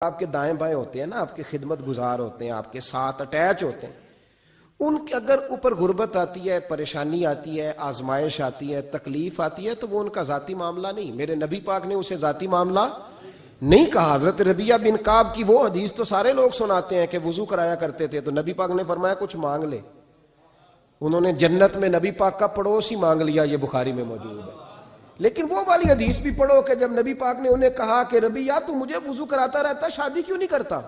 آپ کے دائیں بائیں ہوتے ہیں نا، آپ کے خدمت گزار ہوتے ہیں، آپ کے ساتھ اٹیچ ہوتے ہیں، ان کے اگر اوپر غربت آتی ہے، پریشانی آتی ہے، آزمائش آتی ہے، تکلیف آتی ہے، تو وہ ان کا ذاتی معاملہ نہیں. میرے نبی پاک نے اسے ذاتی معاملہ نہیں کہا. حضرت ربیعہ بن کعب کی وہ حدیث تو سارے لوگ سناتے ہیں کہ وضو کرایا کرتے تھے تو نبی پاک نے فرمایا کچھ مانگ لے. انہوں نے جنت میں نبی پاک کا پڑوس ہی مانگ لیا، یہ بخاری میں موجود ہے. لیکن وہ والی حدیث بھی پڑھو کہ جب نبی پاک نے انہیں کہا کہ ربیعہ تو مجھے وضو کراتا رہتا، شادی کیوں نہیں کرتا؟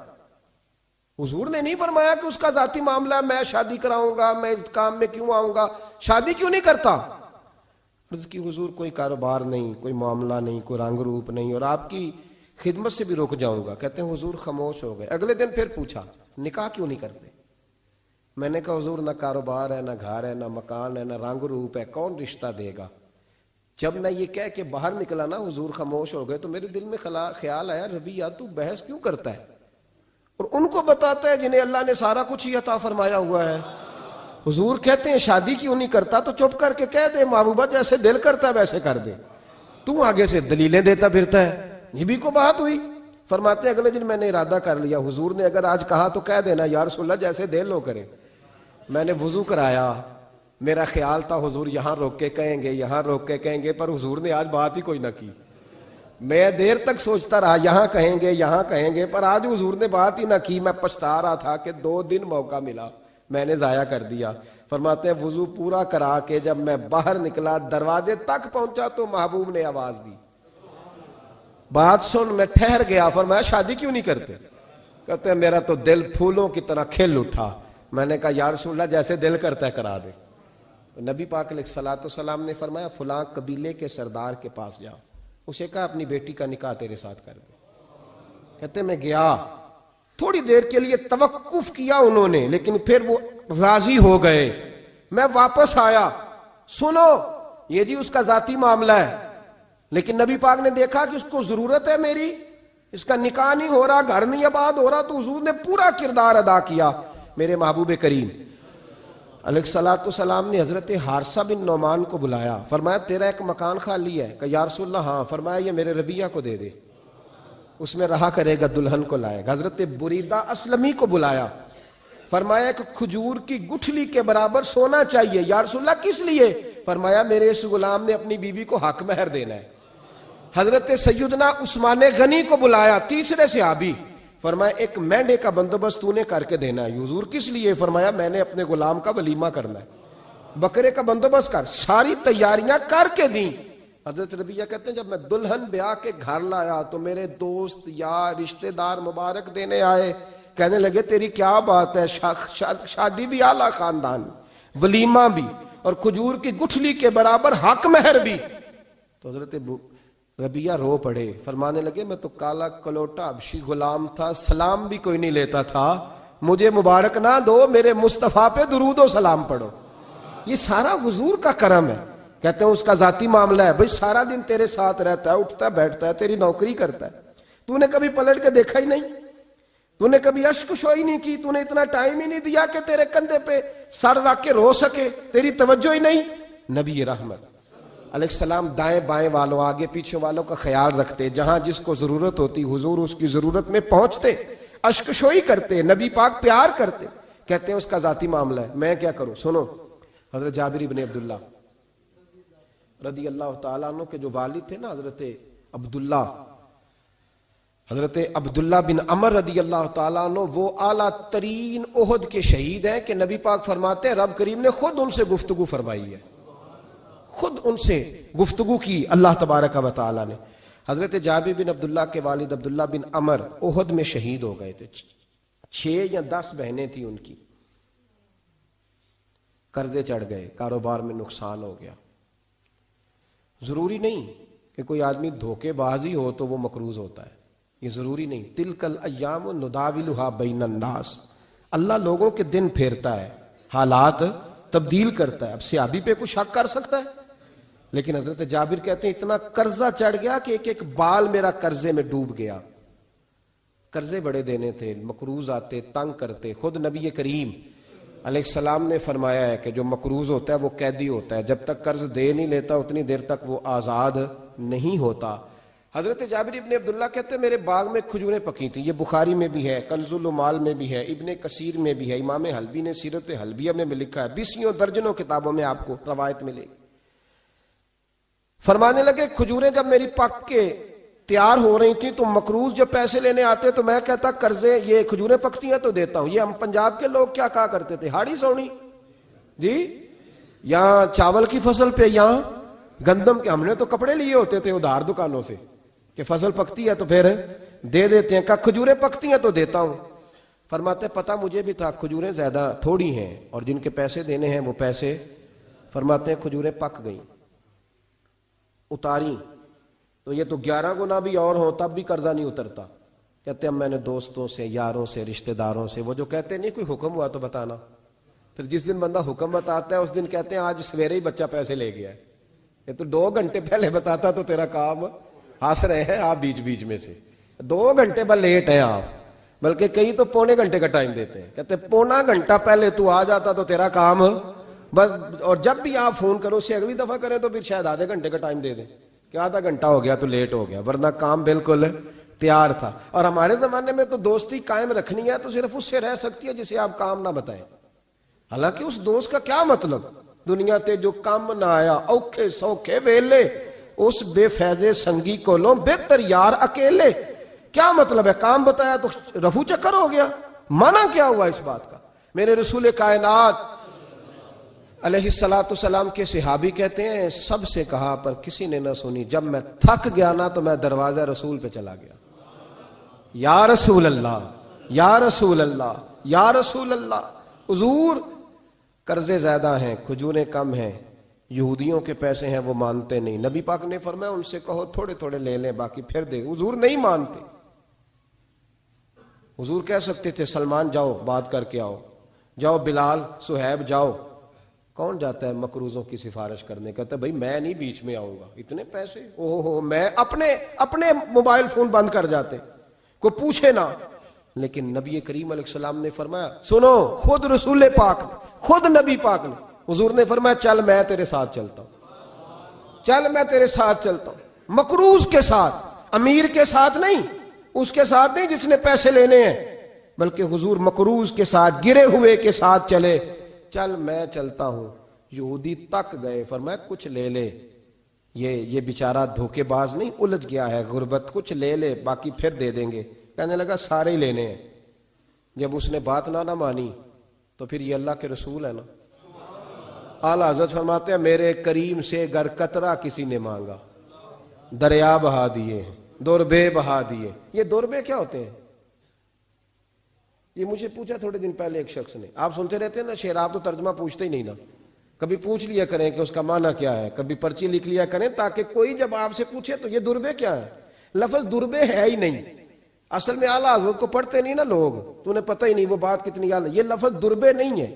حضور نے نہیں فرمایا کہ اس کا ذاتی معاملہ ہے، میں شادی کراؤں گا، میں اس کام میں کیوں آؤں گا، شادی کیوں نہیں کرتا؟ عرض کی حضور کوئی کاروبار نہیں، کوئی معاملہ نہیں، کوئی رنگ روپ نہیں، اور آپ کی خدمت سے بھی رک جاؤں گا. کہتے ہیں حضور خاموش ہو گئے. اگلے دن پھر پوچھا نکاح کیوں نہیں کرتے؟ میں نے کہا حضور نہ کاروبار ہے، نہ گھر ہے، نہ مکان ہے، نہ رنگ روپ ہے، کون رشتہ دے گا؟ جب میں یہ کہہ کے باہر نکلا نا حضور خاموش ہو گئے، تو میرے دل میں خیال آیا ربیعہ تو بحث کیوں کرتا ہے اور ان کو بتاتا ہے جنہیں اللہ نے سارا کچھ ہی عطا فرمایا ہوا ہے. حضور کہتے ہیں شادی کیوں نہیں کرتا؟ تو چپ کر کے کہہ دے محبوبہ جیسے دل کرتا ہے ویسے کر دے، تو آگے سے دلیلیں دیتا پھرتا ہے. یہ بھی کو بات ہوئی. فرماتے ہیں اگلے دن میں نے ارادہ کر لیا، حضور نے اگر آج کہا تو کہہ دینا یا رسول اللہ جیسے دل ہو کرے. میں نے وضو کرایا، میرا خیال تھا حضور یہاں روک کے کہیں گے، یہاں روک کے کہیں گے، پر حضور نے آج بات ہی کوئی نہ کی. میں دیر تک سوچتا رہا یہاں کہیں گے، یہاں کہیں گے، پر آج حضور نے بات ہی نہ کی. میں پچھتا رہا تھا کہ 2 دن موقع ملا میں نے ضائع کر دیا. فرماتے ہیں وضو پورا کرا کے جب میں باہر نکلا، دروازے تک پہنچا تو محبوب نے آواز دی، بات سن. میں ٹھہر گیا. فرمایا شادی کیوں نہیں کرتے؟ کہتے ہیں میرا تو دل پھولوں کی طرح کھل اٹھا. میں نے کہا یا رسول اللہ جیسے دل کرتا ہے کرا دے. نبی پاک علیہ الصلوۃ والسلام نے فرمایا فلاں قبیلے کے سردار کے پاس جا، اسے کہا اپنی بیٹی کا نکاح تیرے ساتھ کر دے. کہتے میں گیا، تھوڑی دیر کے لیے توقف کیا انہوں نے، لیکن پھر وہ راضی ہو گئے. میں واپس آیا، سنو یہ جی اس کا ذاتی معاملہ ہے، لیکن نبی پاک نے دیکھا کہ اس کو ضرورت ہے میری، اس کا نکاح نہیں ہو رہا، گھر نہیں آباد ہو رہا، تو حضور نے پورا کردار ادا کیا. میرے محبوب کریم علیہ الصلوۃ والسلام نے حضرت حارثہ بن نعمان کو بلایا. فرمایا تیرا ایک مکان خالی ہے؟ کہ یا رسول اللہ ہاں. فرمایا یہ میرے ربیعہ کو دے دے، اس میں رہا کرے گا، دلہن کو لائے گا. حضرت بریدہ اسلمی کو بلایا. فرمایا ایک کھجور کی گٹھلی کے برابر سونا چاہیے. یا رسول اللہ کس لیے؟ فرمایا میرے اس غلام نے اپنی بیوی کو حق مہر دینا ہے. حضرت سیدنا عثمان غنی کو بلایا، تیسرے صحابی. فرمایا ایک مینڈے کا بندوبست تو نے کر کے دینا ہے. حضور کس لیے؟ فرمایا میں نے اپنے غلام کا ولیمہ کرنا ہے، بکرے کا بندوبست کر. ساری تیاریاں کر کے دیں. حضرت ربیعہ کہتے ہیں جب میں دلہن بیاہ کے گھر لایا تو میرے دوست یار رشتہ دار مبارک دینے آئے. کہنے لگے تیری کیا بات ہے، شادی بھی اعلیٰ خاندان، ولیمہ بھی، اور کھجور کی گٹھلی کے برابر حق مہر بھی. تو حضرت ربیعہ رو پڑے. فرمانے لگے میں تو کالا کلوٹا حبشی غلام تھا، سلام بھی کوئی نہیں لیتا تھا، مجھے مبارک نہ دو، میرے مصطفیٰ پہ درود و سلام پڑھو. یہ سارا حضور کا کرم ہے. کہتے ہیں اس کا ذاتی معاملہ ہے، بھئی سارا دن تیرے ساتھ رہتا ہے، اٹھتا ہے بیٹھتا ہے، تیری نوکری کرتا ہے، تو نے کبھی پلٹ کے دیکھا ہی نہیں، تو نے کبھی اشک شوئی نہیں کی، تو نے اتنا ٹائم ہی نہیں دیا کہ تیرے کندھے پہ سر رکھ کے رو سکے، تیری توجہ ہی نہیں. نبی رحمت علیہ السلام دائیں بائیں والوں آگے پیچھے والوں کا خیال رکھتے، جہاں جس کو ضرورت ہوتی حضور اس کی ضرورت میں پہنچتے، اشک شوئی کرتے، نبی پاک پیار کرتے. کہتے ہیں اس کا ذاتی معاملہ ہے. میں کیا کروں؟ سنو حضرت جابر بن عبداللہ رضی اللہ تعالیٰ عنہ کے جو والد تھے نا حضرت عبداللہ بن عمر رضی اللہ تعالیٰ عنہ، وہ اعلیٰ ترین احد کے شہید ہیں کہ نبی پاک فرماتے ہیں رب کریم نے خود ان سے گفتگو فرمائی ہے، خود ان سے گفتگو کی اللہ تبارک و تعالیٰ نے. حضرت جابر بن عبداللہ کے والد عبداللہ بن عمر احد میں شہید ہو گئے تھے. 6 یا 10 بہنیں تھیں ان کی. قرضے چڑھ گئے، کاروبار میں نقصان ہو گیا. ضروری نہیں کہ کوئی آدمی دھوکے بازی ہو تو وہ مقروض ہوتا ہے، یہ ضروری نہیں. تلک الایام نداولھا بین الناس، اللہ لوگوں کے دن پھیرتا ہے، حالات تبدیل کرتا ہے. اب صحابی پہ کچھ شک کر سکتا ہے؟ لیکن حضرت جابر کہتے ہیں اتنا قرضہ چڑھ گیا کہ ایک ایک بال میرا قرضے میں ڈوب گیا. قرضے بڑے دینے تھے، مقروض آتے، تنگ کرتے. خود نبی کریم علیہ السلام نے فرمایا ہے کہ جو مقروض ہوتا ہے وہ قیدی ہوتا ہے، جب تک قرض دے نہیں لیتا اتنی دیر تک وہ آزاد نہیں ہوتا. حضرت جابر ابن عبداللہ کہتے ہیں میرے باغ میں کھجوریں پکی تھیں. یہ بخاری میں بھی ہے, کنز المال میں بھی ہے, ابن کثیر میں بھی ہے, امام حلبی نے سیرت حلبیہ میں بھی لکھا ہے, 20 درجنوں کتابوں میں آپ کو روایت ملے گی. فرمانے لگے کھجوریں جب میری پک کے تیار ہو رہی تھیں تو مقروض جب پیسے لینے آتے تو میں کہتا قرضے یہ کھجوریں پکتی ہیں تو دیتا ہوں. یہ ہم پنجاب کے لوگ کیا کہا کرتے تھے, ہاڑی سونی جی, یہاں چاول کی فصل پہ, یہاں گندم کے. ہم نے تو کپڑے لیے ہوتے تھے ادھار دکانوں سے کہ فصل پکتی ہے تو پھر دے دیتے ہیں, کہ کھجوریں پکتی ہیں تو دیتا ہوں. فرماتے پتہ مجھے بھی تھا کھجوریں زیادہ تھوڑی ہیں اور جن کے پیسے دینے ہیں وہ پیسے, فرماتے ہیں کھجوریں پک گئیں, اتاری تو یہ تو 11 گنا بھی اور ہوں تب بھی قرضہ نہیں اترتا. کہتے ہیں میں نے دوستوں سے, یاروں سے, رشتہ داروں سے, وہ جو کہتے نہیں کوئی حکم ہوا تو بتانا, پھر جس دن بندہ حکم بتاتا ہے اس دن کہتے ہیں آج سویرے ہی بچہ پیسے لے گیا ہے, یہ تو 2 گھنٹے پہلے بتاتا تو تیرا کام ہنس رہے ہیں آپ بیچ بیچ میں سے, 2 گھنٹے بعد لیٹ ہیں آپ, بلکہ کئی تو پونے گھنٹے کا ٹائم دیتے ہیں, کہتے پونا گھنٹہ پہلے تو آ جاتا تو تیرا کام بس. اور جب بھی آپ فون کرو اس سے اگلی دفعہ کریں تو پھر شاید آدھے گھنٹے کا ٹائم دے دیں کہ آدھا گھنٹہ ہو گیا تو لیٹ ہو گیا, ورنہ کام بالکل تیار تھا. اور ہمارے زمانے میں تو دوستی قائم رکھنی ہے تو صرف اس سے رہ سکتی ہے جسے آپ کام نہ بتائیں. حالانکہ اس دوست کا کیا مطلب, دنیا تے جو کام نہ آیا اوکھے سوکھے ویلے, اس بے فیضے سنگی کو لو بہتر یار اکیلے. کیا مطلب ہے, کام بتایا تو رفو چکر ہو گیا, مانا کیا ہوا اس بات کا. میرے رسول کائنات علیہ السلام کے صحابی کہتے ہیں سب سے کہا پر کسی نے نہ سنی, جب میں تھک گیا نا تو میں دروازہ رسول پہ چلا گیا, یا رسول اللہ, یا رسول اللہ, یا رسول اللہ. حضور قرضے زیادہ ہیں, کھجوریں کم ہیں, یہودیوں کے پیسے ہیں وہ مانتے نہیں. نبی پاک نے فرمایا ان سے کہو تھوڑے تھوڑے لے لیں باقی پھر دے. حضور نہیں مانتے. حضور کہہ سکتے تھے سلمان جاؤ بات کر کے آؤ, جاؤ بلال صہیب جاؤ. کون جاتا ہے مقروضوں کی سفارش کرنے, کہتا ہے بھائی میں نہیں بیچ میں آؤں گا, اتنے پیسے اوہ میں اپنے موبائل فون بند کر جاتے, کوئی پوچھے نہ. لیکن نبی کریم علیہ السلام نے فرمایا سنو, خود رسول پاک نے, خود نبی پاک نے, حضور نے فرمایا چل میں تیرے ساتھ چلتا ہوں, چل میں تیرے ساتھ چلتا ہوں. مقروض کے ساتھ, امیر کے ساتھ نہیں, اس کے ساتھ نہیں جس نے پیسے لینے ہیں, بلکہ حضور مقروض کے ساتھ, گرے ہوئے کے ساتھ چلے. چل میں چلتا ہوں. یہودی تک گئے, فرمایا کچھ لے لے, یہ بیچارہ دھوکے باز نہیں الجھ گیا ہے, غربت, کچھ لے لے باقی پھر دے دیں گے. کہنے لگا سارے ہی لینے ہیں. جب اس نے بات نہ مانی تو پھر یہ اللہ کے رسول ہے نا. اعلیٰ حضرت فرماتے ہیں میرے کریم سے گر قطرہ کسی نے مانگا, دریا بہا دیے, دوربے بہا دیے. یہ دوربے کیا ہوتے ہیں, یہ مجھے پوچھا تھوڑے دن پہلے ایک شخص نے. آپ سنتے رہتے ہیں نا شعر, آپ تو ترجمہ پوچھتے ہی نہیں نا, کبھی پوچھ لیا کریں کہ اس کا معنی کیا ہے, کبھی پرچی لکھ لیا کریں تاکہ کوئی جب آپ سے پوچھے تو یہ دوربے کیا ہے. لفظ دوربے ہے ہی نہیں اصل میں. اعلیٰ حضرت کو پڑھتے نہیں نا لوگ تو انہیں پتہ ہی نہیں وہ بات کتنی اعلیٰ. یہ لفظ دوربے نہیں ہے.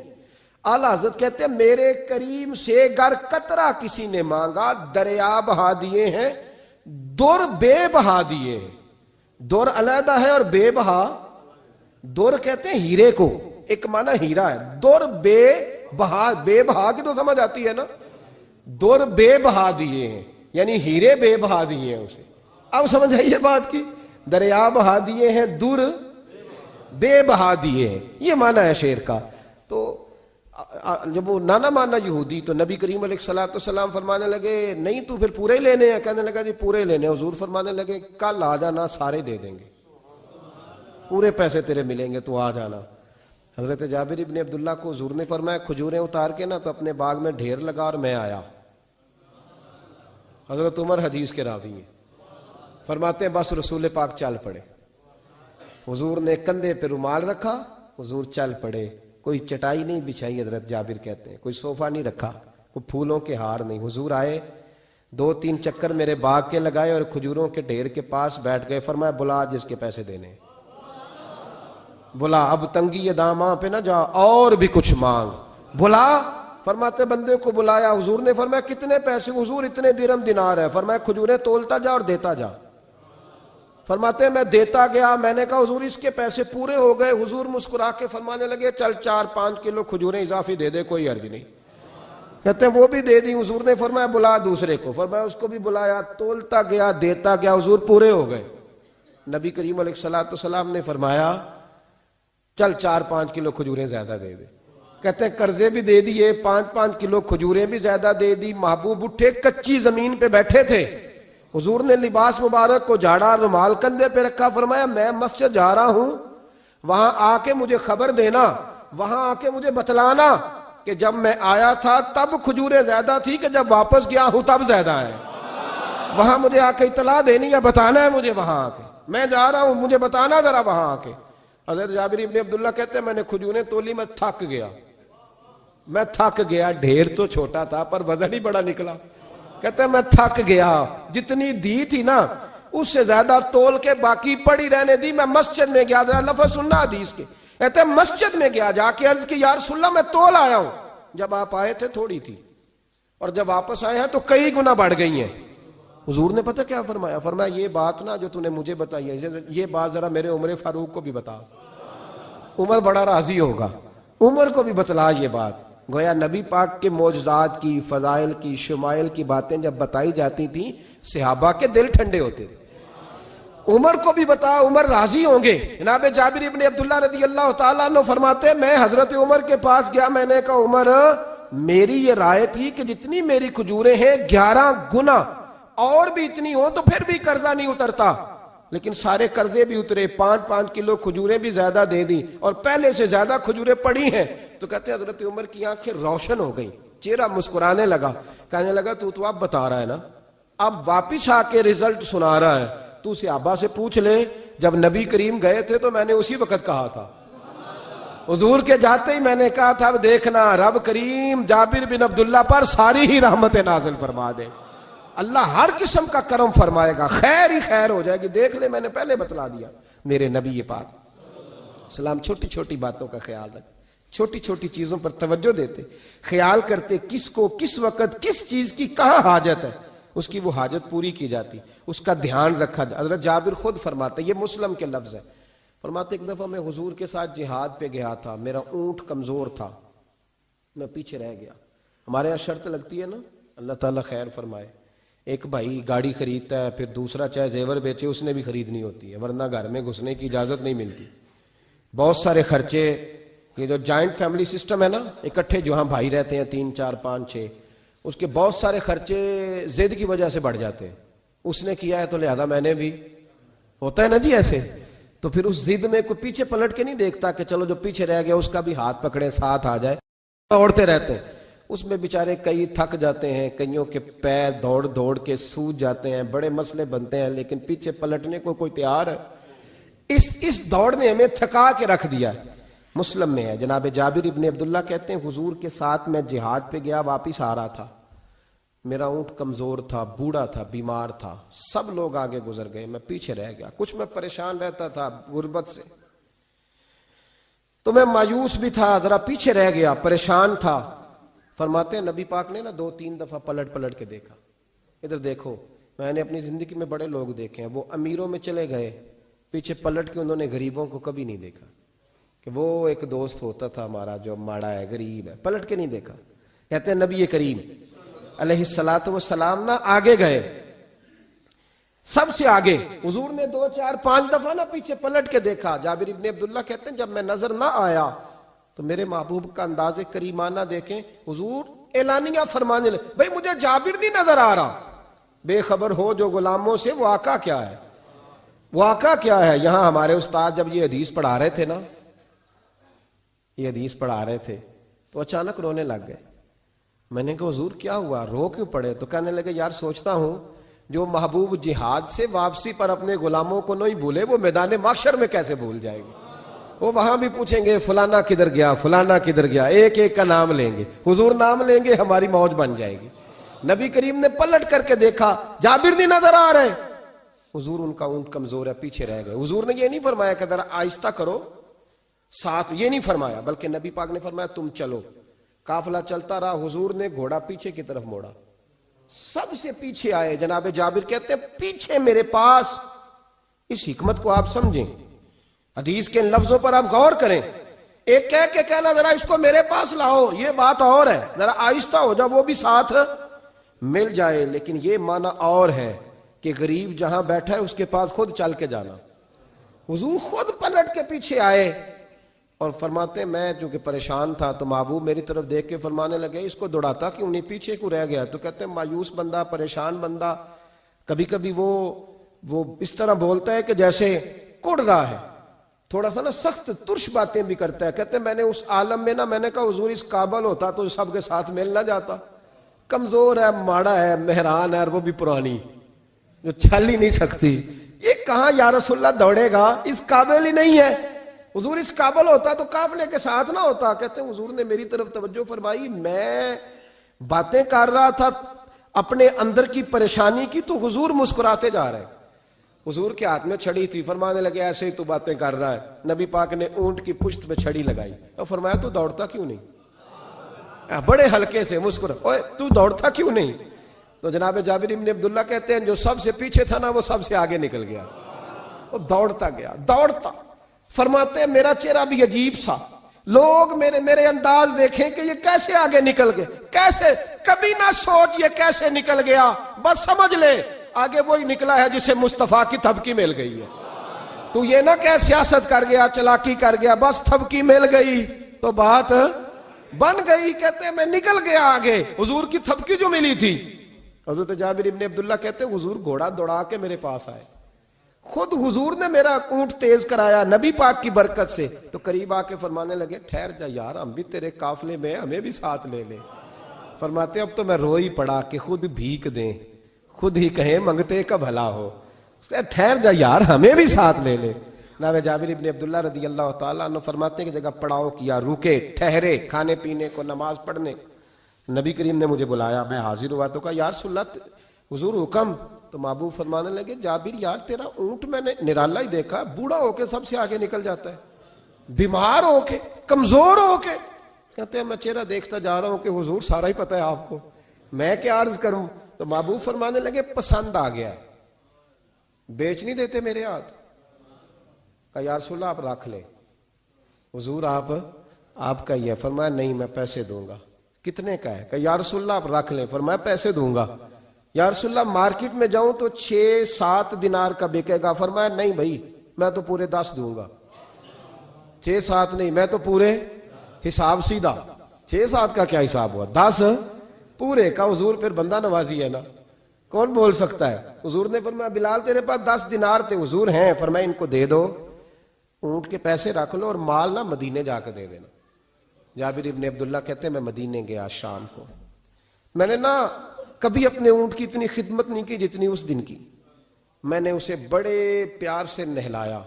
اعلیٰ حضرت کہتے ہیں میرے کریم سے گر قطرہ کسی نے مانگا, دریا بہا دیے ہیں, دور بے بہا دیے ہیں. دور علیحدہ ہے اور بے بہا, دور کہتے ہیں ہیرے کو, ایک معنی ہیرا ہے. دور بے بہا, بے بہا کی تو سمجھ آتی ہے نا, دور بے بہا دیے ہیں یعنی ہیرے بے بہا دیے ہیں اسے. اب سمجھ آئیے بات کی, دریا بہا دیے ہیں, دور بے بہا دیے ہیں, یہ معنی ہے شعر کا. تو جب وہ نانا مانا یہودی تو نبی کریم علیہ السلام فرمانے لگے نہیں تو پھر پورے لینے ہیں. کہنے لگا جی پورے لینے. حضور فرمانے لگے کل آ جانا سارے دے دیں گے, پورے پیسے تیرے ملیں گے, تو آ جانا. حضرت جابر ابن عبداللہ کو حضور نے فرمایا کھجوریں اتار کے نا تو اپنے باغ میں ڈھیر لگا اور میں آیا. حضرت عمر حدیث کے راوی ہیں, فرماتے ہیں بس رسول پاک چل پڑے. حضور نے کندھے پہ رومال رکھا, حضور چل پڑے. کوئی چٹائی نہیں بچھائی, حضرت جابر کہتے ہیں کوئی صوفہ نہیں رکھا, کوئی پھولوں کے ہار نہیں. حضور آئے, 2-3 چکر میرے باغ کے لگائے اور کھجوروں کے ڈھیر کے پاس بیٹھ گئے. فرمایا بلا جس کے پیسے دینے, بلا, اب تنگی داماں پہ نہ جا اور بھی کچھ مانگ, بلا. فرماتے بندے کو بلایا. حضور نے فرمایا کتنے پیسے؟ حضور اتنے درہم دینار ہے. فرمایا کھجوریں تولتا جا اور دیتا جا. فرماتے ہیں میں دیتا گیا. میں نے کہا حضور اس کے پیسے پورے ہو گئے. حضور مسکرا کے فرمانے لگے چل 4-5 کلو کھجوریں اضافی دے دے, کوئی عرض نہیں. کہتے ہیں وہ بھی دے دی. حضور نے فرمایا بلا دوسرے کو. فرمایا اس کو بھی بلایا, تولتا گیا, دیتا گیا, حضور پورے ہو گئے. نبی کریم علیہ الصلوۃ والسلام نے فرمایا چل 4-5 کلو کھجوریں زیادہ دے دے. کہتے ہیں قرضے بھی دے دیے, 5-5 کلو کھجوریں بھی زیادہ دے دی. محبوب اٹھے, کچی زمین پہ بیٹھے تھے. حضور نے لباس مبارک کو جھاڑا, رومال کندھے پہ رکھا. فرمایا میں مسجد جا رہا ہوں, وہاں آ کے مجھے خبر دینا, وہاں آ کے مجھے بتلانا کہ جب میں آیا تھا تب کھجوریں زیادہ تھی کہ جب واپس گیا ہوں تب زیادہ ہے. وہاں مجھے آ کے اطلاع دینی ہے, بتانا ہے مجھے. وہاں آ کے میں جا رہا ہوں, مجھے بتانا ذرا وہاں آ کے. حضرت جابر ابن عبداللہ کہتے ہیں میں نے کھجوریں تولی, میں تھک گیا. میں تھک گیا, ڈھیر تو چھوٹا تھا پر وزن ہی بڑا نکلا. کہتے ہیں میں تھک گیا, جتنی دی تھی نا اس سے زیادہ تول کے باقی پڑی رہنے دی. میں مسجد میں گیا, ذرا لفظ سننا حدیث کے. کہتے ہیں مسجد میں گیا, جا کے عرض کی یا رسول اللہ میں تول آیا ہوں. جب آپ آئے تھے تھوڑی تھی, اور جب واپس آئے ہیں تو کئی گنا بڑھ گئی ہیں. حضور نے پتہ کیا فرمایا؟ فرمایا یہ بات نا جو تو نے مجھے بتائی ہے, یہ بات ذرا میرے عمر فاروق کو بھی بتا. عمر بڑا راضی ہوگا. عمر کو بھی بتلا یہ بات. گویا نبی پاک کے معجزات کی, فضائل کی, شمائل کی باتیں جب بتائی جاتی تھیں صحابہ کے دل ٹھنڈے ہوتے تھے. عمر کو بھی بتا, عمر راضی ہوں گے. جناب جابر ابن عبداللہ رضی اللہ تعالیٰ عنہ فرماتے ہیں میں حضرت عمر کے پاس گیا, میں نے کہا عمر میری یہ رائے تھی کہ جتنی میری کھجوریں ہیں 11 گنا اور بھی اتنی ہوں تو پھر بھی قرضہ نہیں اترتا, لیکن سارے قرضے بھی اترے, 5-5 کلو کھجوریں بھی زیادہ دے دی اور پہلے سے زیادہ کھجوریں پڑی ہیں. تو کہتے ہیں حضرت عمر کی آنکھیں روشن ہو گئیں, چہرہ مسکرانے لگا, کہنے لگا تو اب بتا رہا ہے نا, اب واپس آ کے رزلٹ سنا رہا ہے. تو صحابہ سے پوچھ لے, جب نبی کریم گئے تھے تو میں نے اسی وقت کہا تھا. حضور کے جاتے ہی میں نے کہا تھا اب دیکھنا رب کریم جابر بن عبداللہ پر ساری ہی رحمت نازل فرما دے. اللہ ہر قسم کا کرم فرمائے گا, خیر ہی خیر ہو جائے گی. دیکھ لے میں نے پہلے بتلا دیا. میرے نبی پاک سلام چھوٹی چھوٹی باتوں کا خیال رکھ, چھوٹی چھوٹی چیزوں پر توجہ دیتے, خیال کرتے کس کو کس وقت کس چیز کی کہاں حاجت ہے, اس کی وہ حاجت پوری کی جاتی, اس کا دھیان رکھا جاتا. حضرت جابر خود فرماتے, یہ مسلم کے لفظ ہے, فرماتے ایک دفعہ میں حضور کے ساتھ جہاد پہ گیا تھا, میرا اونٹ کمزور تھا, میں پیچھے رہ گیا. ہمارے یہاں شرط لگتی ہے نا, اللہ تعالیٰ خیر فرمائے, ایک بھائی گاڑی خریدتا ہے پھر دوسرا چاہے زیور بیچے اس نے بھی خریدنی ہوتی ہے, ورنہ گھر میں گھسنے کی اجازت نہیں ملتی. بہت سارے خرچے, یہ جو جوائنٹ فیملی سسٹم ہے نا, اکٹھے جہاں بھائی رہتے ہیں 3 4 5 6, اس کے بہت سارے خرچے ضد کی وجہ سے بڑھ جاتے ہیں. اس نے کیا ہے تو لہذا میں نے بھی, ہوتا ہے نا جی ایسے. تو پھر اس ضد میں کوئی پیچھے پلٹ کے نہیں دیکھتا کہ چلو جو پیچھے رہ گیا اس کا بھی ہاتھ پکڑے ساتھ آ جائے, دوڑتے رہتے ہیں. اس میں بیچارے کئی تھک جاتے ہیں, کئیوں کے پیر دوڑ دوڑ کے سوج جاتے ہیں, بڑے مسئلے بنتے ہیں, لیکن پیچھے پلٹنے کو کوئی تیار ہے؟ اس دوڑ نے ہمیں تھکا کے رکھ دیا. مسلم میں ہے, جناب جابر ابن عبداللہ کہتے ہیں حضور کے ساتھ میں جہاد پہ گیا, واپس آ رہا تھا, میرا اونٹ کمزور تھا, بوڑھا تھا, بیمار تھا, سب لوگ آگے گزر گئے, میں پیچھے رہ گیا. کچھ میں پریشان رہتا تھا غربت سے, تو میں مایوس بھی تھا, ذرا پیچھے رہ گیا, پریشان تھا. فرماتے ہیں نبی پاک نے نا 2-3 دفعہ پلٹ کے دیکھا, ادھر دیکھو. میں نے اپنی زندگی میں بڑے لوگ دیکھے ہیں, وہ امیروں میں چلے گئے, پیچھے پلٹ کے انہوں نے غریبوں کو کبھی نہیں دیکھا. کہ وہ ایک دوست ہوتا تھا ہمارا جو ماڑا ہے, غریب ہے, پلٹ کے نہیں دیکھا. کہتے ہیں نبی کریم علیہ الصلوۃ والسلام نا آگے گئے, سب سے آگے. حضور نے 2 4 5 دفعہ نا پیچھے پلٹ کے دیکھا. جابر ابن عبداللہ کہتے ہیں جب میں نظر نہ آیا تو میرے محبوب کا انداز کریمانہ دیکھیں, حضور اعلانیہ فرمانے لگے, بھئی مجھے جابر نہیں نظر آ رہا, بے خبر ہو جو غلاموں سے, واقعہ کیا ہے, واقعہ کیا ہے. یہاں ہمارے استاد جب یہ حدیث پڑھا رہے تھے نا, یہ حدیث پڑھا رہے تھے تو اچانک رونے لگ گئے. میں نے کہا حضور کیا ہوا, رو کیوں پڑے؟ تو کہنے لگے یار سوچتا ہوں جو محبوب جہاد سے واپسی پر اپنے غلاموں کو نہیں بھولے وہ میدان محشر میں کیسے بھول جائے گے. وہ وہاں بھی پوچھیں گے فلانا کدھر گیا, فلانا کدھر گیا, ایک ایک کا نام لیں گے. حضور نام لیں گے, ہماری موج بن جائے گی. نبی کریم نے پلٹ کر کے دیکھا, جابر نہیں نظر آ رہے. حضور ان کا اونٹ کمزور ہے, پیچھے رہ گئے. حضور نے یہ نہیں فرمایا کہ ذرا آہستہ کرو ساتھ, یہ نہیں فرمایا, بلکہ نبی پاک نے فرمایا تم چلو. قافلہ چلتا رہا, حضور نے گھوڑا پیچھے کی طرف موڑا, سب سے پیچھے آئے. جناب جابر کہتے ہیں پیچھے میرے پاس. اس حکمت کو آپ سمجھیں, حدیث کے ان لفظوں پر آپ غور کریں. ایک کہہ کے کہنا ذرا اس کو میرے پاس لاؤ یہ بات اور ہے، ذرا آہستہ ہو جا، وہ بھی ساتھ مل جائے، لیکن یہ معنی اور ہے کہ غریب جہاں بیٹھا ہے اس کے پاس خود چل کے جانا۔ حضور خود پلٹ کے پیچھے آئے اور فرماتے ہیں میں چونکہ پریشان تھا تو محبوب میری طرف دیکھ کے فرمانے لگے اس کو دوڑاتا کیوں نہیں، پیچھے کیوں رہ گیا؟ تو کہتے ہیں مایوس بندہ، پریشان بندہ کبھی کبھی وہ اس طرح بولتا ہے کہ جیسے کڑ رہا ہے، تھوڑا سا نا سخت ترش باتیں بھی کرتا ہے۔ کہتے ہیں میں نے اس عالم میں نا، میں نے کہا حضور اس قابل ہوتا تو سب کے ساتھ مل نہ جاتا، کمزور ہے، ماڑا ہے، مہران ہے، اور وہ بھی پرانی جو چل ہی نہیں سکتی، یہ کہاں یا رسول اللہ دوڑے گا، اس قابل ہی نہیں ہے۔ حضور اس قابل ہوتا تو قافلے کے ساتھ نہ ہوتا۔ کہتے ہیں حضور نے میری طرف توجہ فرمائی، میں باتیں کر رہا تھا اپنے اندر کی پریشانی کی تو حضور مسکراتے جا رہے ہیں۔ حضور کے ہاتھ میں چھڑی تھی، فرمانے لگے ایسے ہی تو باتیں کر رہا ہے۔ نبی پاک نے اونٹ کی پشت پہ چھڑی لگائی اور فرمایا تو دوڑتا کیوں نہیں؟ بڑے ہلکے سے مسکرا، اوے تو دوڑتا کیوں نہیں؟ تو جناب جابر ابن عبداللہ کہتے ہیں جو سب سے پیچھے تھا نا وہ سب سے آگے نکل گیا، وہ دوڑتا گیا دوڑتا۔ فرماتے ہیں میرا چہرہ بھی عجیب سا، لوگ میرے انداز دیکھیں کہ یہ کیسے آگے نکل گئے، کیسے، کبھی نہ سوچ یہ کیسے نکل گیا، بس سمجھ لے آگے وہی نکلا ہے جسے مصطفیٰ کی تھپکی مل گئی ہے۔ تو یہ نہ کہ سیاست کر گیا، چلاکی کر گیا، بس تھپکی مل گئی تو بات بن گئی۔ کہتے ہیں میں نکل گیا آگے، حضور کی تھپکی جو ملی تھی۔ حضرت جابر ابن عبداللہ کہتے ہیں حضور گھوڑا دوڑا کے میرے پاس آئے، خود حضور نے میرا اونٹ تیز کرایا نبی پاک کی برکت سے۔ تو قریب آ کے فرمانے لگے ٹھہر جا یار، ہم بھی تیرے قافلے میں، ہمیں بھی ساتھ لے لے۔ فرماتے اب تو میں رو ہی پڑا کہ خود بھیک دیں، خود ہی کہیں منگتے کا بھلا ہو، ٹھہر جا یار ہمیں بھی ساتھ لے لے۔ جناب جابر ابن عبداللہ رضی اللہ تعالیٰ عنہ فرماتے ہیں کہ جگہ پڑاؤ کیا، رکے، ٹھہرے، کھانے پینے کو، نماز پڑھنے۔ نبی کریم نے مجھے بلایا، میں حاضر ہوا تو کہا یا رسول اللہ حضور حکم۔ تو محبوب فرمانے لگے جابر یار تیرا اونٹ میں نے نرالا ہی دیکھا، بوڑھا ہو کے سب سے آگے نکل جاتا ہے، بیمار ہو کے، کمزور ہو کے۔ کہتے ہیں میں چہرہ دیکھتا جا رہا ہوں کہ حضور سارا ہی پتہ ہے آپ کو، میں کیا عرض کروں؟ تو محبوب فرمانے لگے پسند آ گیا، بیچ نہیں دیتے میرے ہاتھ؟ کہا یا رسول اللہ آپ رکھ لیں۔ حضور آپ کا یہ؟ فرمایا نہیں میں پیسے دوں گا۔ کتنے کا ہے؟ کہا یا رسول اللہ آپ رکھ لیں۔ فرمایا پیسے دوں گا۔ یا رسول اللہ مارکیٹ میں جاؤں تو 6-7 دینار کا بکے گا۔ فرمایا نہیں بھائی میں تو پورے 10 دوں گا۔ 6-7 نہیں، میں تو پورے، حساب سیدھا، 6-7 کا کیا حساب ہوا، 10 پورے کا۔ حضور پھر بندہ نوازی ہے نا، کون بول سکتا ہے؟ حضور نے فرمایا بلال تیرے پاس 10 دینار تھے؟ حضور ہیں۔ فرمایا ان کو دے دو، اونٹ کے پیسے رکھ لو اور مال نہ مدینے جا کے دے دینا۔ جابر ابن عبداللہ کہتے ہیں میں مدینے گیا شام کو، میں نے نا کبھی اپنے اونٹ کی اتنی خدمت نہیں کی جتنی اس دن کی۔ میں نے اسے بڑے پیار سے نہلایا،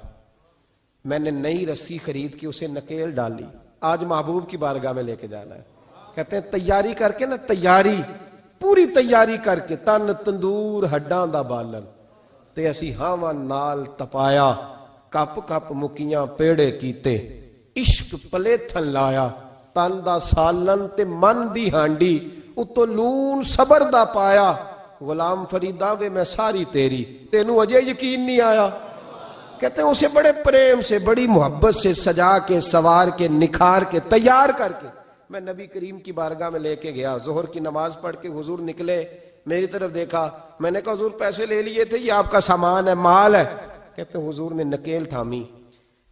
میں نے نئی رسی خرید کے اسے نکیل ڈالی، آج محبوب کی بارگاہ میں لے کے جانا ہے۔ کہتے ہیں تیاری کر کے نا، تیاری پوری تیاری کر کے، تن تندور ہڈاں دا بالن تے اسی ہاواں نال تپایا، کپ کپ مکیاں پیڑے کیتے، عشق پلیتھن لایا، تن دا سالن تے من دی ہانڈی، اتو لون صبر دا پایا، غلام فریدا وے میں ساری تیری، تینوں اجے یقین نہیں آیا۔ کہتے ہیں اسے بڑے پریم سے، بڑی محبت سے سجا کے، سوار کے، نکھار کے، تیار کر کے میں نبی کریم کی بارگاہ میں لے کے گیا۔ ظہر کی نماز پڑھ کے حضور نکلے، میری طرف دیکھا، میں نے کہا حضور پیسے لے لیے تھے، یہ آپ کا سامان ہے، مال ہے؟ کہتے ہیں حضور نے نکیل تھامی،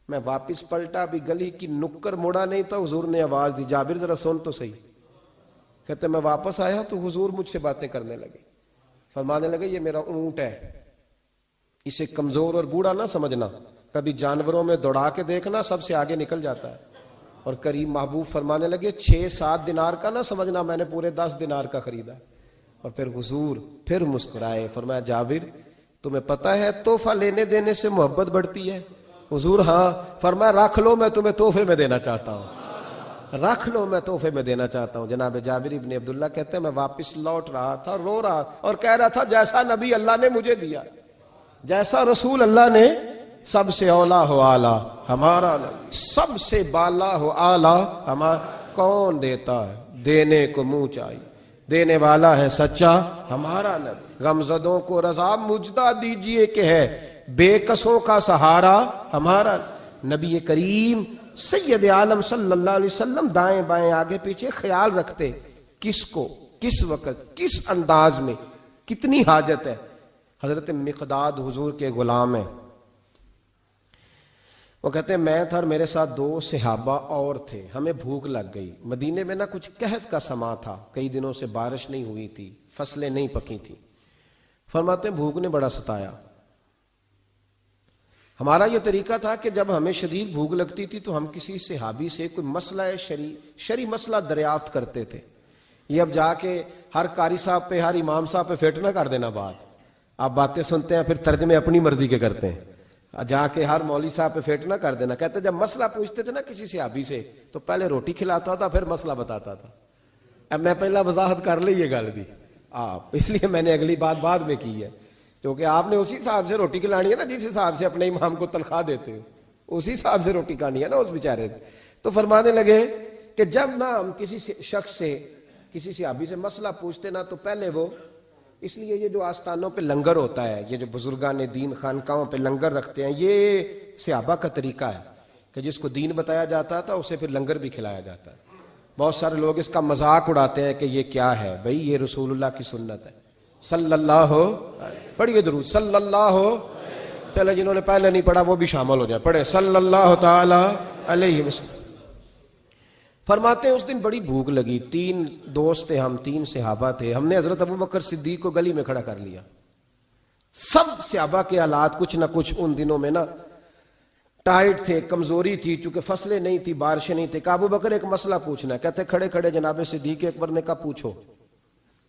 میں واپس پلٹا، بھی گلی کی نکر مڑا نہیں تھا، حضور نے آواز دی جابر ذرا سن تو صحیح۔ کہتے ہیں میں واپس آیا تو حضور مجھ سے باتیں کرنے لگے، فرمانے لگے یہ میرا اونٹ ہے، اسے کمزور اور بوڑھا نہ سمجھنا، کبھی جانوروں میں دوڑا کے دیکھنا سب سے آگے نکل جاتا ہے۔ اور کریم محبوب فرمانے لگے 6-7 دینار کا نہ سمجھنا، میں نے پورے 10 دینار کا خریدا۔ اور پھر حضور پھر مسکرائے، فرمایا جابر تمہیں پتہ ہے تحفہ لینے دینے سے محبت بڑھتی ہے؟ حضور ہاں۔ فرمایا رکھ لو میں تمہیں تحفے میں دینا چاہتا ہوں، رکھ لو میں تحفے میں دینا چاہتا ہوں۔ جناب جابر ابن عبداللہ کہتے ہیں میں واپس لوٹ رہا تھا، رو رہا اور کہہ رہا تھا جیسا نبی اللہ نے مجھے دیا، جیسا رسول اللہ نے، سب سے اولا ہو آلہ ہمارا نبی، سب سے بالا ہو آلہ ہمارا، کون دیتا ہے دینے کو منہ چاہیے، دینے والا ہے سچا ہمارا نبی، غمزدوں کو رضا مجدہ دیجئے کہ ہے بے کسوں کا سہارا ہمارا، نبی کریم سید عالم صلی اللہ علیہ وسلم دائیں بائیں آگے پیچھے خیال رکھتے کس کو کس وقت کس انداز میں کتنی حاجت ہے. حضرت مقداد حضور کے غلام ہیں. وہ کہتے ہیں میں تھا اور میرے ساتھ 2 صحابہ اور تھے. ہمیں بھوک لگ گئی. مدینے میں نا کچھ قحط کا سما تھا, کئی دنوں سے بارش نہیں ہوئی تھی, فصلیں نہیں پکی تھی. فرماتے ہیں بھوک نے بڑا ستایا. ہمارا یہ طریقہ تھا کہ جب ہمیں شدید بھوک لگتی تھی تو ہم کسی صحابی سے کوئی مسئلہ شرعی مسئلہ دریافت کرتے تھے. یہ اب جا کے ہر قاری صاحب پہ ہر امام صاحب پہ فٹ نہ کر دینا بات. آپ باتیں سنتے ہیں پھر ترجمے اپنی مرضی کے کرتے ہیں. جا کے ہر مولوی صاحب پہ فٹ نہ کر دینا. کہتے جب مسئلہ پوچھتے تھے نا کسی صحابی سے تو پہلے روٹی کھلاتا تھا پھر مسئلہ بتاتا تھا. اب میں پہلا وضاحت کر لی یہ گل دی آپ, اس لیے میں نے اگلی بات بعد میں کی ہے, کیونکہ آپ نے اسی حساب سے روٹی کھلانی ہے نا جس حساب سے اپنے امام کو تنخواہ دیتے ہو, اسی حساب سے روٹی کھانی ہے نا اس بیچارے. تو فرمانے لگے کہ جب نہ ہم کسی شخص سے کسی صحابی سے مسئلہ پوچھتے نا تو پہلے وہ, اس لیے یہ جو آستانوں پہ لنگر ہوتا ہے, یہ جو بزرگان دین خانقاہوں پہ لنگر رکھتے ہیں, یہ صحابہ کا طریقہ ہے کہ جس کو دین بتایا جاتا تھا اسے پھر لنگر بھی کھلایا جاتا ہے. بہت سارے لوگ اس کا مذاق اڑاتے ہیں کہ یہ کیا ہے بھئی, یہ رسول اللہ کی سنت ہے. صلی اللہ ہو, پڑھیے درود صلی اللہ ہو. چلے جنہوں نے پہلے نہیں پڑھا وہ بھی شامل ہو جائے, پڑھے صلی اللہ تعالی علیہ وسلم. فرماتے ہیں اس دن بڑی بھوک لگی. 3 دوست تھے ہم, 3 صحابہ تھے. ہم نے حضرت ابوبکر صدیق کو گلی میں کھڑا کر لیا. سب صحابہ کے حالات کچھ نہ کچھ ان دنوں میں نا ٹائٹ تھے, کمزوری تھی, چونکہ فصلیں نہیں تھی, بارشیں نہیں تھی. ابوبکر ایک مسئلہ پوچھنا ہے. کہتے کھڑے کھڑے جناب صدیق اکبر نے کہا پوچھو.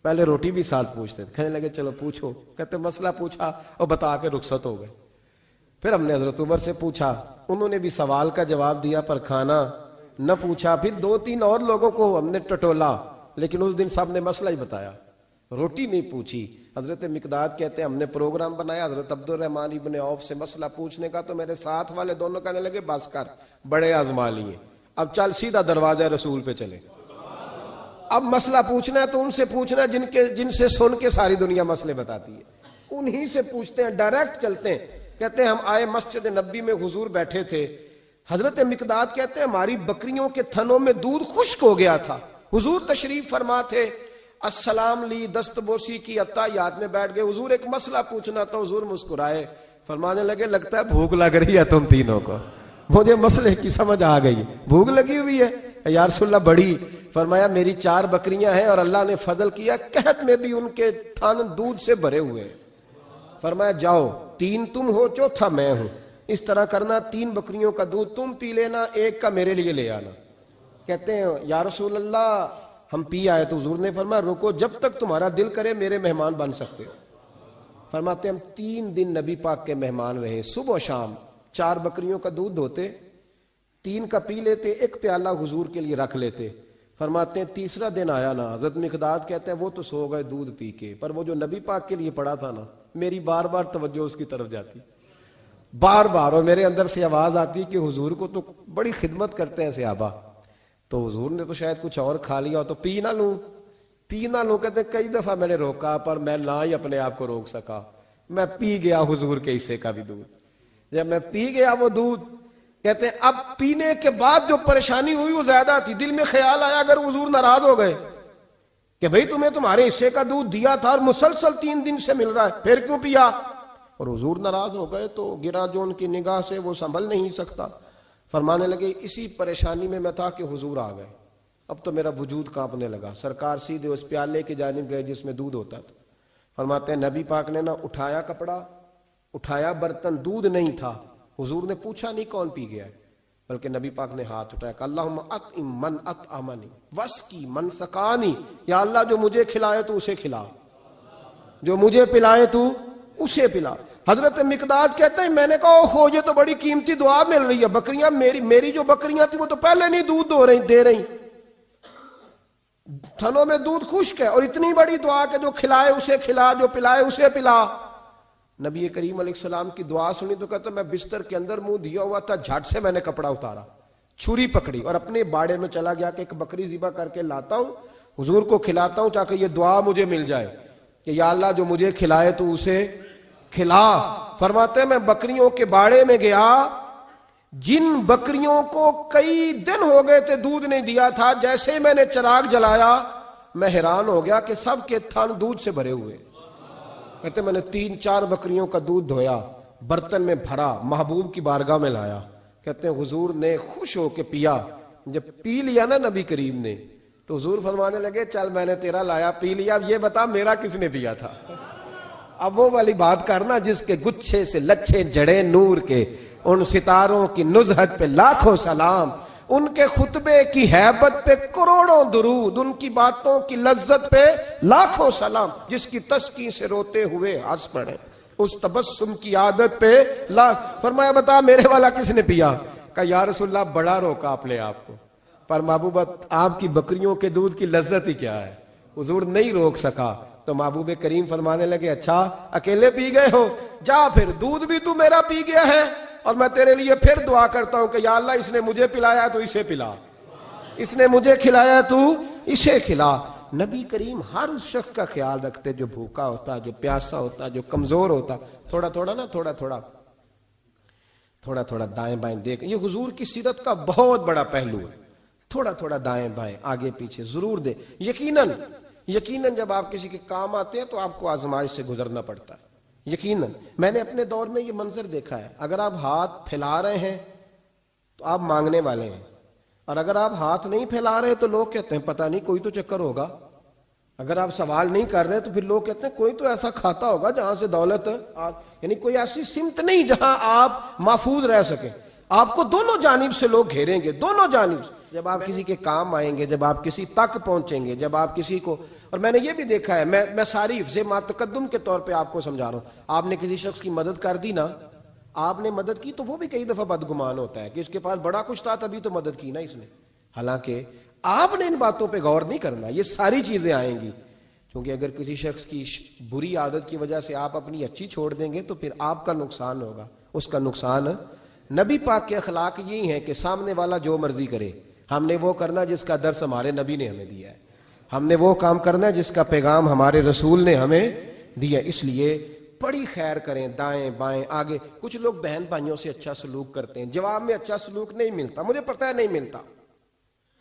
پہلے روٹی بھی ساتھ پوچھتے تھے, کہنے لگے چلو پوچھو. کہتے مسئلہ پوچھا اور بتا کے رخصت ہو گئے. پھر ہم نے حضرت عمر سے پوچھا, انہوں نے بھی سوال کا جواب دیا پر کھانا نہ پوچھا. پھر 2-3 اور لوگوں کو ہم نے ٹٹولا, لیکن اس دن سب نے مسئلہ ہی بتایا, روٹی نہیں پوچھی. حضرت مقداد کہتے ہیں ہم نے پروگرام بنایا حضرت عبد الرحمن ابن عوف سے مسئلہ پوچھنے کا, تو میرے ساتھ والے دونوں کہنے لگے بس کر, بڑے آزما لیے, اب چل سیدھا دروازہ رسول پہ چلے. اب مسئلہ پوچھنا ہے تو ان سے پوچھنا جن سے سن کے ساری دنیا مسئلے بتاتی ہے, انہی سے پوچھتے ہیں, ڈائریکٹ چلتے ہیں. کہتے ہیں ہم آئے مسجد نبی میں, حضور بیٹھے تھے. حضرت مقداد کہتے ہیں ہماری بکریوں کے تھنوں میں دودھ خشک ہو گیا تھا. حضور تشریف فرما تھے, السلام لی, دست بوسی کی, اتحیات میں بیٹھ گئے. حضور ایک مسئلہ پوچھنا تھا. حضور مسکرائے, فرمانے لگے لگتا ہے بھوک لگ رہی ہے تم تینوں کو. مجھے مسئلے کی سمجھ آ گئی, بھوک لگی ہوئی ہے یا رسول اللہ بڑی. فرمایا میری 4 بکریاں ہیں اور اللہ نے فضل کیا قحط میں بھی ان کے تھن دودھ سے بھرے ہوئے. فرمایا جاؤ, 3 تم ہو, چوتھا میں ہوں. اس طرح کرنا, 3 بکریوں کا دودھ تم پی لینا, 1 کا میرے لیے لے آنا. کہتے ہیں یا رسول اللہ ہم پی آئے. تو حضور نے فرمایا رکو, جب تک تمہارا دل کرے میرے مہمان بن سکتے ہو. فرماتے ہم 3 دن نبی پاک کے مہمان رہے. صبح و شام 4 بکریوں کا دودھ دھوتے, 3 کا پی لیتے, 1 پیالہ حضور کے لیے رکھ لیتے. فرماتے ہیں تیسرا دن آیا نا, حضرت مقداد کہتے ہیں وہ تو سو گئے دودھ پی کے, پر وہ جو نبی پاک کے لیے پڑا تھا نا, میری بار بار توجہ اس کی طرف جاتی, بار بار, اور میرے اندر سے آواز آتی کہ حضور کو تو بڑی خدمت کرتے ہیں صحابہ, تو حضور نے تو شاید کچھ اور کھا لیا ہو تو پی نہ لوں. کہتے ہیں کئی دفعہ میں نے روکا پر میں نہ ہی اپنے آپ کو روک سکا, میں پی گیا حضور کے حصے کا بھی دودھ. جب میں پی گیا وہ دودھ, کہتے ہیں اب پینے کے بعد جو پریشانی ہوئی وہ زیادہ تھی. دل میں خیال آیا اگر حضور ناراض ہو گئے کہ بھئی تمہیں تمہارے حصے کا دودھ دیا تھا اور مسلسل 3 دن سے مل رہا ہے, پھر کیوں پیا, اور حضور ناراض ہو گئے تو گرا جو ان کی نگاہ سے وہ سنبھل نہیں سکتا. فرمانے لگے اسی پریشانی میں تھا کہ حضور آ گئے. اب تو میرا وجود کانپنے لگا. سرکار سیدھے اس پیالے کی جانب گئے جس میں دودھ ہوتا تھا. فرماتے ہیں نبی پاک نے نہ اٹھایا کپڑا, اٹھایا برتن, دودھ نہیں تھا. حضور نے پوچھا نہیں کون پی گیا ہے, بلکہ نبی پاک نے ہاتھ اٹھایا کہ اللہم اطعم من اطعمنی واسقی من سقانی, یا اللہ جو مجھے کھلائے تو اسے کھلا, جو مجھے پلائے تو اسے پلا. حضرت مقداد کہتے ہیں میں نے کہا اوہ یہ تو بڑی قیمتی دعا مل رہی ہے. بکریاں میری جو بکریاں تھی وہ تو پہلے نہیں دودھ دے رہی, تھنوں میں دودھ خشک ہے, اور اتنی بڑی دعا کہ جو کھلائے اسے کھلا, جو پلائے اسے پلا. نبی کریم علیہ السلام کی دعا سنی تو کہتا میں بستر کے اندر منہ دیا ہوا تھا, جھٹ سے میں نے کپڑا اتارا, چھری پکڑی اور اپنے باڑے میں چلا گیا کہ ایک بکری ذبح کر کے لاتا ہوں, حضور کو کھلاتا ہوں تاکہ یہ دعا مجھے مل جائے کہ یا اللہ جو مجھے کھلائے تو اسے کھلا. فرماتے ہیں میں بکریوں کے باڑے میں گیا, جن بکریوں کو کئی دن ہو گئے تھے دودھ نہیں دیا تھا، جیسے ہی میں نے چراغ جلایا میں حیران ہو گیا کہ سب کے تھن دودھ سے بھرے ہوئے۔ کہتے میں نے 3-4 بکریوں کا دودھ دھویا، برتن میں بھرا، محبوب کی بارگاہ میں لایا۔ کہتے ہیں حضور نے خوش ہو کے پیا۔ جب پی لیا نا نبی کریم نے تو حضور فرمانے لگے چل میں نے تیرا لایا، پی لیا، اب یہ بتا میرا کس نے دیا تھا؟ اب وہ والی بات کرنا جس کے گچھے سے لچھے جڑے نور کے، ان ستاروں کی نزہت پہ لاکھوں سلام، ان کے خطبے کی ہیبت پہ کروڑوں درود، ان کی باتوں کی لذت پہ لاکھوں سلام، جس کی تسکین سے روتے ہوئے ہنس پڑے، اس تبسم کی عادت پہ فرمایا بتا میرے والا کس نے پیا؟ کہا یا رسول اللہ بڑا روکا اپنے آپ کو، پر محبوبت آپ کی بکریوں کے دودھ کی لذت ہی کیا ہے؟ حضور نہیں روک سکا تو محبوب کریم فرمانے لگے اچھا اکیلے پی گئے ہو، جا پھر دودھ بھی تو میرا پی گیا ہے، اور میں تیرے لیے پھر دعا کرتا ہوں کہ یا اللہ اس نے مجھے پلایا تو اسے پلا، اس نے مجھے کھلایا تو اسے کھلا۔ نبی کریم ہر اس شخص کا خیال رکھتے جو بھوکا ہوتا، جو پیاسا ہوتا، جو کمزور ہوتا۔ تھوڑا تھوڑا دائیں بائیں دیکھ، یہ حضور کی سیرت کا بہت بڑا پہلو ہے۔ تھوڑا تھوڑا دائیں بائیں آگے پیچھے ضرور دے۔ یقیناً جب آپ کسی کے کام آتے ہیں تو آپ کو آزمائش سے گزرنا پڑتا ہے۔ یقیناً میں نے اپنے دور میں یہ منظر دیکھا ہے، اگر آپ ہاتھ پھیلا رہے ہیں تو آپ مانگنے والے ہیں، اور اگر آپ ہاتھ نہیں پھیلا رہے تو لوگ کہتے ہیں پتہ نہیں کوئی تو چکر ہوگا۔ اگر آپ سوال نہیں کر رہے تو پھر لوگ کہتے ہیں کوئی تو ایسا کھاتا ہوگا جہاں سے دولت، یعنی کوئی ایسی سمت نہیں جہاں آپ محفوظ رہ سکیں۔ آپ کو دونوں جانب سے لوگ گھیریں گے، دونوں جانب سے۔ جب آپ کسی کے کام آئیں گے، جب آپ کسی تک پہنچیں گے، جب آپ کسی کو، اور میں نے یہ بھی دیکھا ہے، میں ساری حفظ ما تقدم کے طور پہ آپ کو سمجھا رہا ہوں، آپ نے کسی شخص کی مدد کر دی نا، آپ نے مدد کی تو وہ بھی کئی دفعہ بدگمان ہوتا ہے کہ اس کے پاس بڑا کچھ تھا تبھی تو مدد کی نا اس نے، حالانکہ آپ نے ان باتوں پہ غور نہیں کرنا۔ یہ ساری چیزیں آئیں گی، کیونکہ اگر کسی شخص کی بری عادت کی وجہ سے آپ اپنی اچھی چھوڑ دیں گے تو پھر آپ کا نقصان ہوگا، اس کا نقصان۔ نبی پاک کے اخلاق یہی ہیں کہ سامنے والا جو مرضی کرے، ہم نے وہ کرنا جس کا درس ہمارے نبی نے ہمیں دیا ہے، ہم نے وہ کام کرنا جس کا پیغام ہمارے رسول نے ہمیں دیا۔ اس لیے بڑی خیر کریں، دائیں بائیں آگے۔ کچھ لوگ بہن بھائیوں سے اچھا سلوک کرتے ہیں، جواب میں اچھا سلوک نہیں ملتا، مجھے پتہ ہے نہیں ملتا،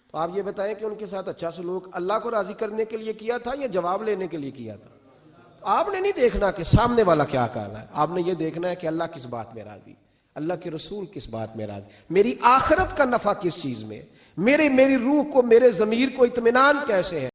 تو آپ یہ بتائیں کہ ان کے ساتھ اچھا سلوک اللہ کو راضی کرنے کے لیے کیا تھا یا جواب لینے کے لیے کیا تھا؟ تو آپ نے نہیں دیکھنا کہ سامنے والا کیا کہہ رہا ہے، آپ نے یہ دیکھنا ہے کہ اللہ کس بات میں راضی، اللہ کے رسول کس بات میں راضی، میری آخرت کا نفع کس چیز میں، میری روح کو، میرے ضمیر کو اطمینان کیسے ہے۔